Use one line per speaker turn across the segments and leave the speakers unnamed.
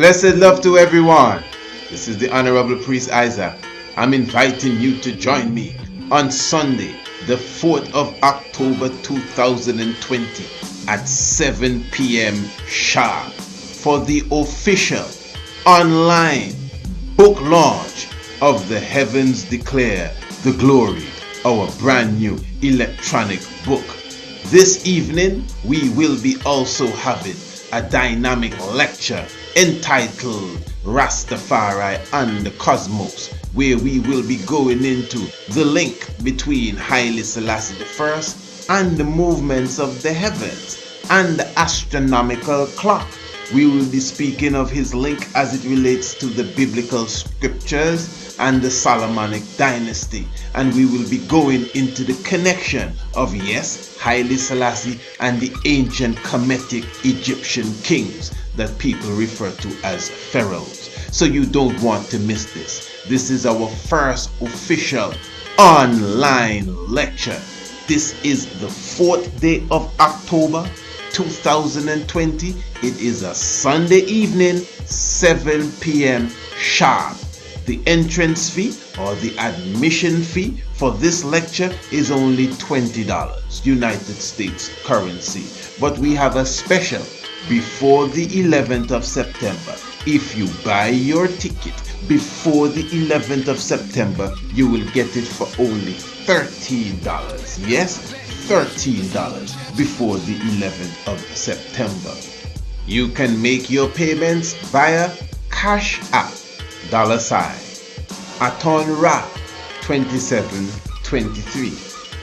Blessed love to everyone. This is the Honorable Priest Isaac. I'm inviting you to join me on Sunday, the 4th of October 2020 at 7 p.m. sharp for the official online book launch of The Heavens Declare the Glory, our brand new electronic book. This evening, we will be also having a dynamic lecture entitled Rastafari and the Cosmos, where we will be going into the link between Haile Selassie I and the movements of the heavens and the astronomical clock. We will be speaking of his link as it relates to the biblical scriptures and the Solomonic dynasty, and we will be going into the connection of, yes, Haile Selassie and the ancient Kemetic Egyptian kings that people refer to as pharaohs. So you don't want to miss this. This is our first official online lecture. This is the 4th day of October 2020. It is a Sunday evening, 7 p.m. sharp. The entrance fee or the admission fee for this lecture is only $20 United States currency. But we have a special before the 11th of September. If you buy your ticket before the 11th of September, you will get it for only $13. Yes, $13 before the 11th of September. You can make your payments via CashApp, $Aton-Ra 2723,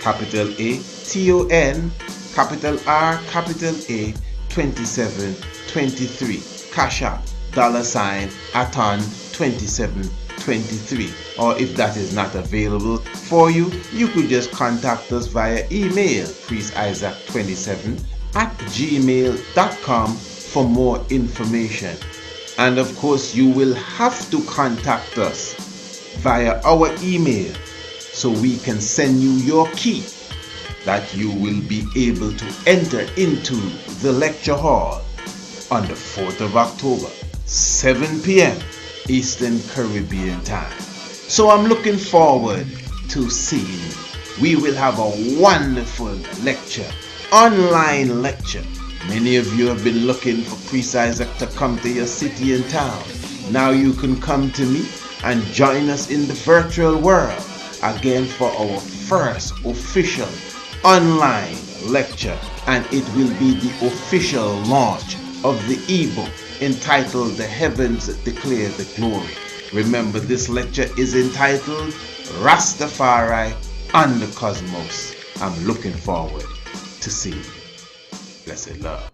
capital A TON, capital R, capital A 2723, CashApp, $Aton 2723. Or if that is not available for you, you could just contact us via email, priestisaac27@gmail.com for more information. And of course, you will have to contact us via our email so we can send you your key that you will be able to enter into the lecture hall on the 4th of October, 7 p.m. Eastern Caribbean time. So I'm looking forward to seeing you. We will have a wonderful lecture, online lecture. Many of you have been looking for Priest Isaac to come to your city and town. Now you can come to me and join us in the virtual world again for our first official online lecture, and it will be the official launch of the ebook entitled The Heavens Declare the Glory. Remember, this lecture is entitled Rastafari and the Cosmos. I'm looking forward to seeing you. Blessed love.